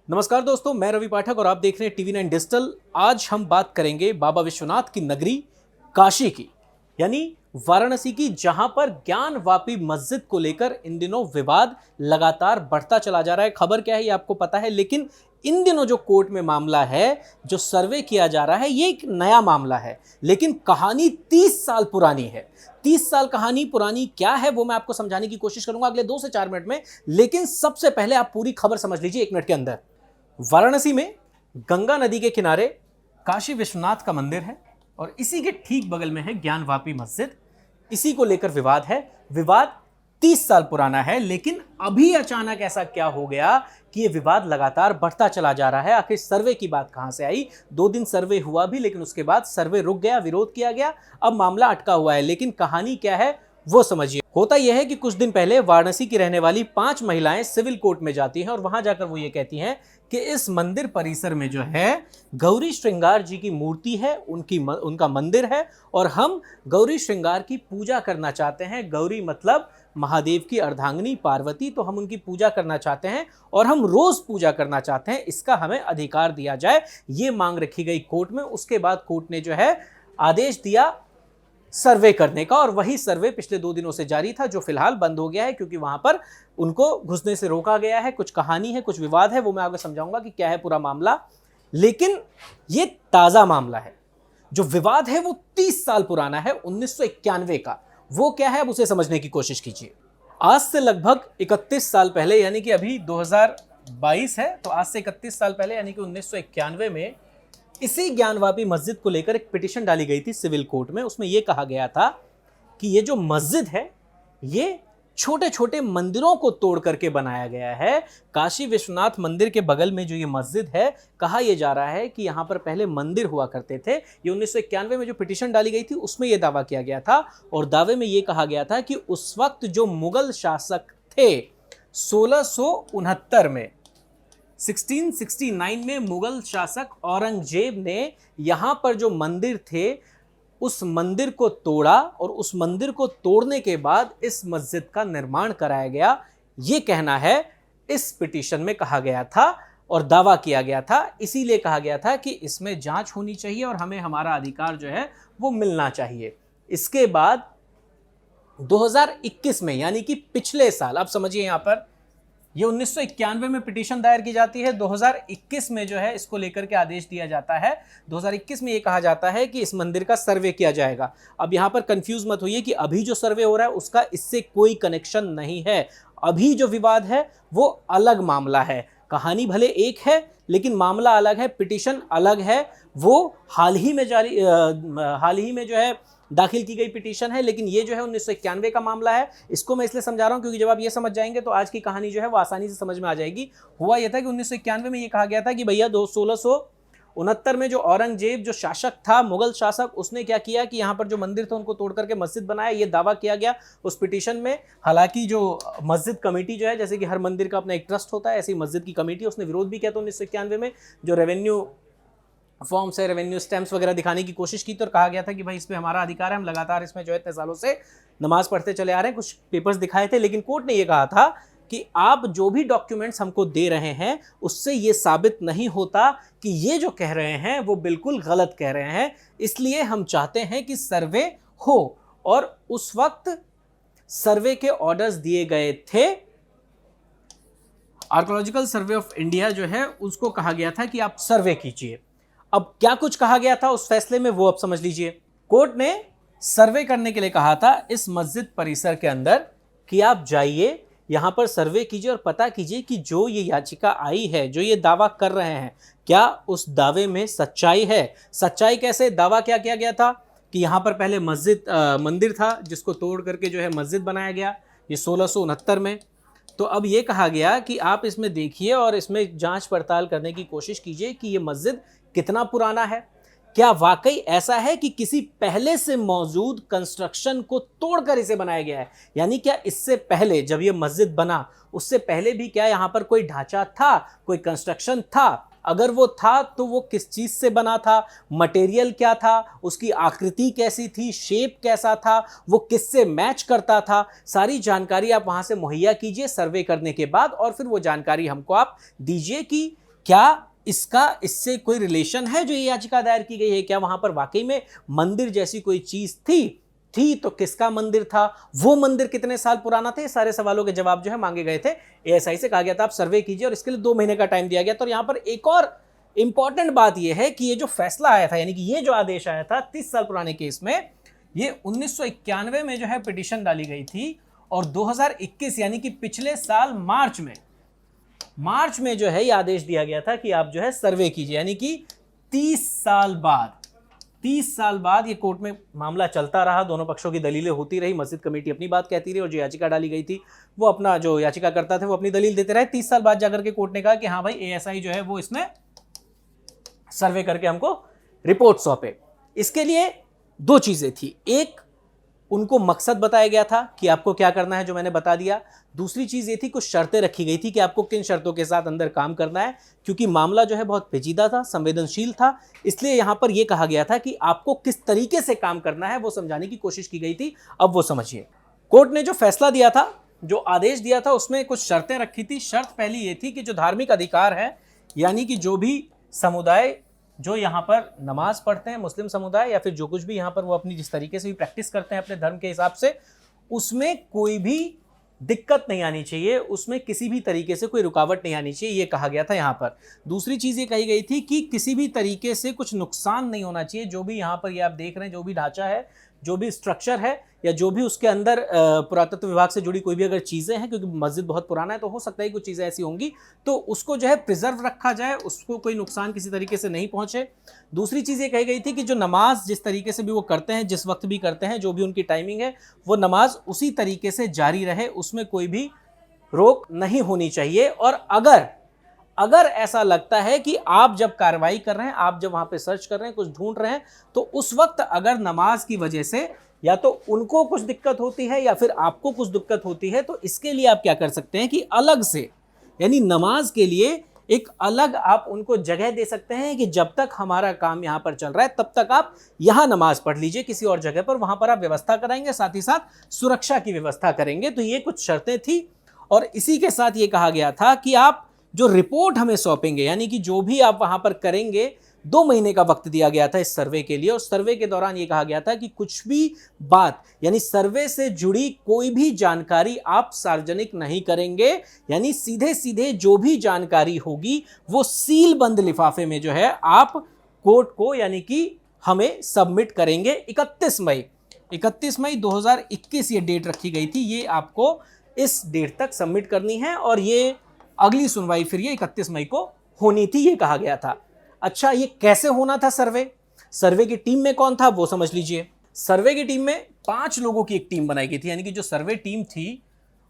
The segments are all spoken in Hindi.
नमस्कार दोस्तों, मैं रवि पाठक और आप देख रहे हैं टीवी 9 डिजिटल। आज हम बात करेंगे बाबा विश्वनाथ की नगरी काशी की, यानी वाराणसी की, जहां पर ज्ञानवापी मस्जिद को लेकर इन दिनों विवाद लगातार बढ़ता चला जा रहा है। खबर क्या है ये आपको पता है, लेकिन इन दिनों जो कोर्ट में मामला है, जो सर्वे किया जा रहा है, ये एक नया मामला है, लेकिन कहानी 30 साल पुरानी है। 30 साल कहानी पुरानी क्या है वो मैं आपको समझाने की कोशिश करूंगा अगले 2 से 4 मिनट में। लेकिन सबसे पहले आप पूरी खबर समझ लीजिए 1 मिनट के अंदर। वाराणसी में गंगा नदी के किनारे काशी विश्वनाथ का मंदिर है और इसी के ठीक बगल में है ज्ञानवापी मस्जिद। इसी को लेकर विवाद है। विवाद 30 साल पुराना है, लेकिन अभी अचानक ऐसा क्या हो गया कि यह विवाद लगातार बढ़ता चला जा रहा है। आखिर सर्वे की बात कहां से आई? 2 दिन सर्वे हुआ भी, लेकिन उसके बाद सर्वे रुक गया, विरोध किया गया, अब मामला अटका हुआ है। लेकिन कहानी क्या है वो समझिए। होता यह है कि कुछ दिन पहले वाराणसी की रहने वाली 5 महिलाएं सिविल कोर्ट में जाती हैं और वहां जाकर वो ये कहती हैं कि इस मंदिर परिसर में जो है गौरी श्रृंगार जी की मूर्ति है, उनका मंदिर है और हम गौरी श्रृंगार की पूजा करना चाहते हैं। गौरी मतलब महादेव की अर्धांगिनी पार्वती, तो हम उनकी पूजा करना चाहते हैं और हम रोज पूजा करना चाहते हैं। इसका हमें अधिकार दिया जाए, ये मांग रखी गई कोर्ट में। उसके बाद कोर्ट ने जो है आदेश दिया सर्वे करने का, और वही सर्वे पिछले 2 दिनों से जारी था, जो फिलहाल बंद हो गया है क्योंकि वहां पर उनको घुसने से रोका गया है। कुछ कहानी है, कुछ विवाद है, वो मैं आगे समझाऊंगा कि क्या है पूरा मामला। लेकिन ये ताजा मामला है। जो विवाद है वो 30 साल पुराना है, 1991 का। वो क्या है अब उसे समझने की कोशिश कीजिए। आज से लगभग 31 साल पहले, यानी कि अभी 2022 है, तो आज से 31 साल पहले यानी कि 1991 में इसी ज्ञानवापी मस्जिद को लेकर एक पिटीशन डाली गई थी सिविल कोर्ट में। उसमें यह कहा गया था कि ये जो मस्जिद है ये छोटे छोटे मंदिरों को तोड़ करके बनाया गया है। काशी विश्वनाथ मंदिर के बगल में जो ये मस्जिद है, कहा यह जा रहा है कि यहां पर पहले मंदिर हुआ करते थे। ये 1991 में जो पिटीशन डाली गई थी उसमें यह दावा किया गया था, और दावे में यह कहा गया था कि उस वक्त जो मुगल शासक थे 1669 में 1669 में मुगल शासक औरंगजेब ने यहां पर जो मंदिर थे उस मंदिर को तोड़ा, और उस मंदिर को तोड़ने के बाद इस मस्जिद का निर्माण कराया गया। यह कहना है इस पिटीशन में कहा गया था और दावा किया गया था। इसीलिए कहा गया था कि इसमें जांच होनी चाहिए और हमें हमारा अधिकार जो है वो मिलना चाहिए। इसके बाद 2021 में, यानी कि पिछले साल, आप समझिए यहां पर ये 1991 में पिटीशन दायर की जाती है, 2021 में जो है इसको लेकर के आदेश दिया जाता है। 2021 में ये कहा जाता है कि इस मंदिर का सर्वे किया जाएगा। अब यहाँ पर कंफ्यूज मत होइए कि अभी जो सर्वे हो रहा है उसका इससे कोई कनेक्शन नहीं है। अभी जो विवाद है वो अलग मामला है। कहानी भले एक है लेकिन मामला अलग है, पिटीशन अलग है। वो हाल ही में जो है दाखिल की गई पिटीशन है, लेकिन ये जो है 1991 का मामला है। इसको मैं इसलिए समझा रहा हूं क्योंकि जब आप ये समझ जाएंगे तो आज की कहानी जो है वो आसानी से समझ में आ जाएगी। हुआ यह था कि 1991 में ये कहा गया था कि भैया 1669 में जो औरंगजेब जो शासक था, मुगल शासक, उसने क्या किया कि यहाँ पर जो मंदिर थे उनको तोड़ करके मस्जिद बनाया। ये दावा किया गया उस पिटीशन में। हालांकि जो मस्जिद कमेटी जो है, जैसे कि हर मंदिर का अपना एक ट्रस्ट होता है, ऐसी मस्जिद की कमेटी, उसने विरोध भी किया था 1991 में। जो रेवेन्यू फॉर्म्स है, रेवेन्यू स्टैम्प्स वगैरह दिखाने की कोशिश की, तो कहा गया था कि भाई इसमें हमारा अधिकार है, हम लगातार इसमें जो है इतने सालों से नमाज पढ़ते चले आ रहे हैं। कुछ पेपर्स दिखाए थे, लेकिन कोर्ट ने यह कहा था कि आप जो भी डॉक्यूमेंट्स हमको दे रहे हैं उससे ये साबित नहीं होता कि ये जो कह रहे हैं वो बिल्कुल गलत कह रहे हैं, इसलिए हम चाहते हैं कि सर्वे हो। और उस वक्त सर्वे के ऑर्डर्स दिए गए थे। आर्कियोलॉजिकल सर्वे ऑफ इंडिया जो है उसको कहा गया था कि आप सर्वे कीजिए। अब क्या कुछ कहा गया था उस फैसले में वो अब समझ लीजिए। कोर्ट ने सर्वे करने के लिए कहा था इस मस्जिद परिसर के अंदर कि आप जाइए, यहां पर सर्वे कीजिए और पता कीजिए कि जो ये याचिका आई है, जो ये दावा कर रहे हैं, क्या उस दावे में सच्चाई है। सच्चाई कैसे? दावा क्या किया गया था कि यहां पर पहले मंदिर था जिसको तोड़ करके जो है मस्जिद बनाया गया, ये 1669 में। तो अब ये कहा गया कि आप इसमें देखिए और इसमें जांच पड़ताल करने की कोशिश कीजिए कि ये मस्जिद कितना पुराना है। क्या वाकई ऐसा है कि किसी पहले से मौजूद कंस्ट्रक्शन को तोड़कर इसे बनाया गया है? यानी क्या इससे पहले जब ये मस्जिद बना उससे पहले भी क्या यहाँ पर कोई ढांचा था, कोई कंस्ट्रक्शन था? अगर वो था तो वो किस चीज से बना था, मटेरियल क्या था, उसकी आकृति कैसी थी, शेप कैसा था, वो किससे मैच करता था? सारी जानकारी आप वहां से मुहैया कीजिए सर्वे करने के बाद, और फिर वो जानकारी हमको आप दीजिए कि क्या इसका इससे कोई रिलेशन है जो ये याचिका दायर की गई है? क्या वहां पर वाकई में मंदिर जैसी कोई चीज थी तो किसका मंदिर था, वो मंदिर कितने साल पुराना था? ये सारे सवालों के जवाब जो है मांगे गए थे। एएसआई से कहा गया था आप सर्वे कीजिए और इसके लिए 2 महीने का टाइम दिया गया था। और यहां पर एक और इंपॉर्टेंट बात यह है कि ये जो फैसला आया था, यानी कि ये जो आदेश आया था 30 साल पुराने केस में, ये 1991 में जो है पिटीशन डाली गई थी और 2021 यानी कि पिछले साल मार्च में जो है ये आदेश दिया गया था कि आप जो है सर्वे कीजिए। यानी कि 30 साल बाद ये कोर्ट में मामला चलता रहा, दोनों पक्षों की दलीलें होती रही, मस्जिद कमेटी अपनी बात कहती रही और जो याचिका डाली गई थी वो अपना, जो याचिका करता थे वो अपनी दलील देते रहे। 30 साल बाद जाकर के कोर्ट ने कहा कि हाँ भाई एएसआई जो है वो इसमें सर्वे करके हमको रिपोर्ट सौंपे। इसके लिए 2 चीजें थी, एक उनको मकसद बताया गया था कि आपको क्या करना है, जो मैंने बता दिया। दूसरी चीज ये थी, कुछ शर्तें रखी गई थी कि आपको किन शर्तों के साथ अंदर काम करना है, क्योंकि मामला जो है बहुत पेचीदा था, संवेदनशील था। इसलिए यहां पर यह कहा गया था कि आपको किस तरीके से काम करना है वो समझाने की कोशिश की गई थी। अब वो समझिए, कोर्ट ने जो फैसला दिया था, जो आदेश दिया था, उसमें कुछ शर्तें रखी थी। शर्त पहली ये थी कि जो धार्मिक अधिकार है, यानी कि जो भी समुदाय जो यहाँ पर नमाज पढ़ते हैं, मुस्लिम समुदाय या फिर जो कुछ भी यहाँ पर वो अपनी जिस तरीके से भी प्रैक्टिस करते हैं अपने धर्म के हिसाब से, उसमें कोई भी दिक्कत नहीं आनी चाहिए, उसमें किसी भी तरीके से कोई रुकावट नहीं आनी चाहिए, ये कहा गया था यहाँ पर। दूसरी चीज़ ये कही गई थी कि किसी भी तरीके से कुछ नुकसान नहीं होना चाहिए। जो भी यहाँ पर ये आप देख रहे हैं, जो भी ढांचा है, जो भी स्ट्रक्चर है, या जो भी उसके अंदर पुरातत्व विभाग से जुड़ी कोई भी अगर चीज़ें हैं, क्योंकि मस्जिद बहुत पुराना है तो हो सकता है कुछ चीज़ें ऐसी होंगी, तो उसको जो है प्रिजर्व रखा जाए, उसको कोई नुकसान किसी तरीके से नहीं पहुंचे। दूसरी चीज़ ये कही गई थी कि जो नमाज जिस तरीके से भी वो करते हैं, जिस वक्त भी करते हैं, जो भी उनकी टाइमिंग है, वो नमाज उसी तरीके से जारी रहे, उसमें कोई भी रोक नहीं होनी चाहिए। और अगर ऐसा लगता है कि आप जब कार्रवाई कर रहे हैं, आप जब वहां पे सर्च कर रहे हैं, कुछ ढूंढ रहे हैं, तो उस वक्त अगर नमाज की वजह से या तो उनको कुछ दिक्कत होती है या फिर आपको कुछ दिक्कत होती है, तो इसके लिए आप क्या कर सकते हैं कि अलग से, यानी नमाज के लिए एक अलग आप उनको जगह दे सकते हैं कि जब तक हमारा काम यहाँ पर चल रहा है तब तक आप यहाँ नमाज पढ़ लीजिए, किसी और जगह पर, वहां पर आप व्यवस्था कराएंगे, साथ ही साथ सुरक्षा की व्यवस्था करेंगे। तो ये कुछ शर्तें थी और इसी के साथ ये कहा गया था कि आप जो रिपोर्ट हमें सौंपेंगे, यानी कि जो भी आप वहां पर करेंगे, 2 महीने का वक्त दिया गया था इस सर्वे के लिए। और सर्वे के दौरान ये कहा गया था कि कुछ भी बात, यानी सर्वे से जुड़ी कोई भी जानकारी आप सार्वजनिक नहीं करेंगे, यानी सीधे सीधे जो भी जानकारी होगी वो सील बंद लिफाफे में जो है आप कोर्ट को, यानी कि हमें सबमिट करेंगे। 31 मई 2021 ये डेट रखी गई थी, ये आपको इस डेट तक सबमिट करनी है और ये अगली सुनवाई फिर ये 31 मई को होनी थी, ये कहा गया था। अच्छा, ये कैसे होना था सर्वे की टीम में कौन था वो समझ लीजिए। सर्वे की टीम में 5 लोगों की एक टीम बनाई गई थी, यानी कि जो सर्वे टीम थी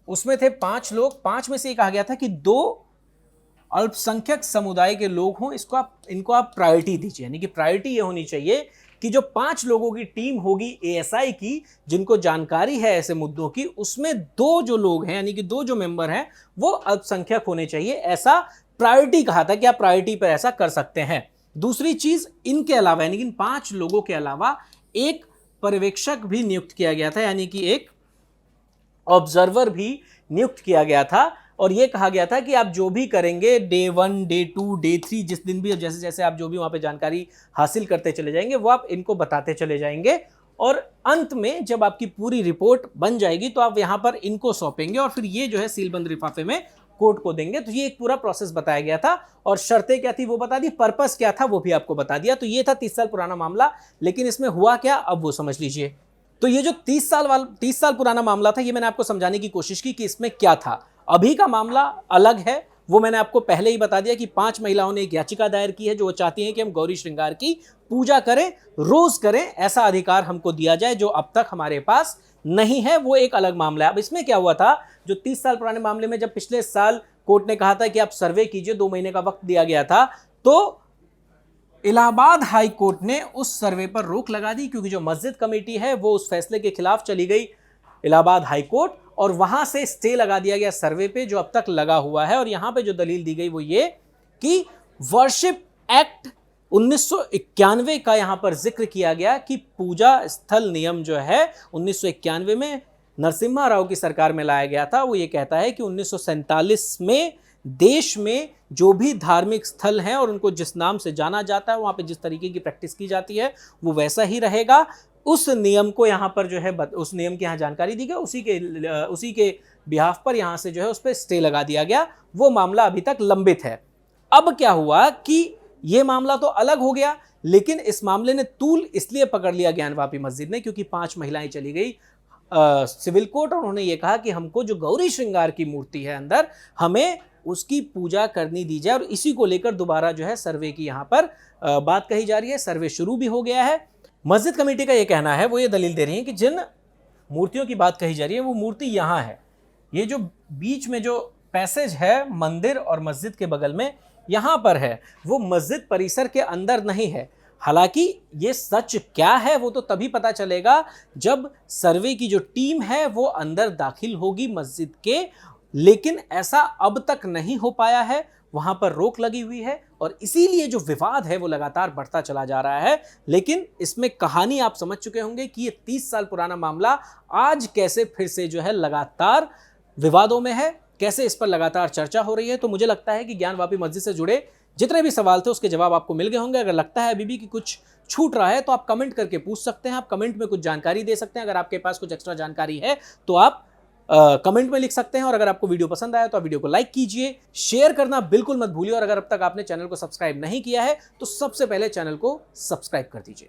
उसमें थे 5 लोग। 5 में से ये कहा गया था कि 2 अल्पसंख्यक समुदाय के लोग हों, इनको आप प्रायोरिटी दीजिए। यानी कि प्रायोरिटी ये होनी चाहिए कि जो 5 लोगों की टीम होगी एएसआई की, जिनको जानकारी है ऐसे मुद्दों की, उसमें 2 जो लोग हैं, यानी कि 2 जो मेंबर हैं, वो अल्पसंख्यक होने चाहिए। ऐसा प्रायोरिटी कहा था कि आप प्रायोरिटी पर ऐसा कर सकते हैं। दूसरी चीज, इनके अलावा, यानी कि इन 5 लोगों के अलावा एक पर्यवेक्षक भी नियुक्त किया गया था, यानी कि एक ऑब्जर्वर भी नियुक्त किया गया था। और यह कहा गया था कि आप जो भी करेंगे, डे 1, डे 2, डे 3, जिस दिन भी, जैसे जैसे आप जो भी वहां पे जानकारी हासिल करते चले जाएंगे, वो आप इनको बताते चले जाएंगे। और अंत में जब आपकी पूरी रिपोर्ट बन जाएगी तो आप यहां पर इनको सौंपेंगे और फिर ये जो है सीलबंद लिफाफे में कोर्ट को देंगे। तो ये एक पूरा प्रोसेस बताया गया था और शर्तें क्या थी वो बता दी, पर्पस क्या था वो भी आपको बता दिया। तो ये था 30 साल पुराना मामला, लेकिन इसमें हुआ क्या अब वो समझ लीजिए। तो ये जो 30 साल पुराना मामला था, ये मैंने आपको समझाने की कोशिश की कि इसमें क्या था। अभी का मामला अलग है, वो मैंने आपको पहले ही बता दिया कि 5 महिलाओं ने एक याचिका दायर की है जो वो चाहती हैं कि हम गौरी श्रृंगार की पूजा करें, रोज करें, ऐसा अधिकार हमको दिया जाए जो अब तक हमारे पास नहीं है। वो एक अलग मामला है। अब इसमें क्या हुआ था, जो 30 साल पुराने मामले में जब पिछले साल कोर्ट ने कहा था कि आप सर्वे कीजिए, 2 महीने का वक्त दिया गया था, तो इलाहाबाद हाई कोर्ट ने उस सर्वे पर रोक लगा दी, क्योंकि जो मस्जिद कमेटी है वो उस फैसले के खिलाफ चली गई इलाहाबाद हाई कोर्ट और वहां से स्टे लगा दिया गया सर्वे पे जो अब तक लगा हुआ है। और यहां पे जो दलील दी गई वो ये कि वर्शिप एक्ट 1991 का यहां पर जिक्र किया गया कि पूजा स्थल नियम जो है 1991 में नरसिम्हा राव की सरकार में लाया गया था। वो ये कहता है कि 1947 में देश में जो भी धार्मिक स्थल हैं और उनको जिस नाम से जाना जाता है, वहां पे जिस तरीके की प्रैक्टिस की जाती है वो वैसा ही रहेगा। उस नियम को यहाँ पर जो है उस नियम की यहाँ जानकारी दी गई, उसी के बिहाफ पर यहाँ से जो है उस पर स्टे लगा दिया गया। वो मामला अभी तक लंबित है। अब क्या हुआ कि ये मामला तो अलग हो गया, लेकिन इस मामले ने तूल इसलिए पकड़ लिया ज्ञानवापी मस्जिद ने क्योंकि 5 महिलाएं चली गई सिविल कोर्ट और उन्होंने ये कहा कि हमको जो गौरी श्रृंगार की मूर्ति है अंदर, हमें उसकी पूजा करनी दी जाए। और इसी को लेकर दोबारा जो है सर्वे की यहाँ पर बात कही जा रही है। सर्वे शुरू भी हो गया है। मस्जिद कमेटी का ये कहना है, वो ये दलील दे रही है कि जिन मूर्तियों की बात कही जा रही है वो मूर्ति यहाँ है, ये जो बीच में जो पैसेज है मंदिर और मस्जिद के बगल में यहाँ पर है, वो मस्जिद परिसर के अंदर नहीं है। हालांकि ये सच क्या है वो तो तभी पता चलेगा जब सर्वे की जो टीम है वो अंदर दाखिल होगी मस्जिद के, लेकिन ऐसा अब तक नहीं हो पाया है। वहां पर रोक लगी हुई है और इसीलिए जो विवाद है वो लगातार बढ़ता चला जा रहा है। लेकिन इसमें कहानी आप समझ चुके होंगे कि ये 30 साल पुराना मामला आज कैसे फिर से जो है लगातार विवादों में है, कैसे इस पर लगातार चर्चा हो रही है। तो मुझे लगता है कि ज्ञानवापी मस्जिद से जुड़े जितने भी सवाल थे उसके जवाब आपको मिल गए होंगे। अगर लगता है अभी भी कि कुछ छूट रहा है तो आप कमेंट करके पूछ सकते हैं, आप कमेंट में कुछ जानकारी दे सकते हैं। अगर आपके पास कुछ एक्स्ट्रा जानकारी है तो आप कमेंट में लिख सकते हैं। और अगर आपको वीडियो पसंद आया तो आप वीडियो को लाइक कीजिए, शेयर करना बिल्कुल मत भूलिए। और अगर अब तक आपने चैनल को सब्सक्राइब नहीं किया है तो सबसे पहले चैनल को सब्सक्राइब कर दीजिए।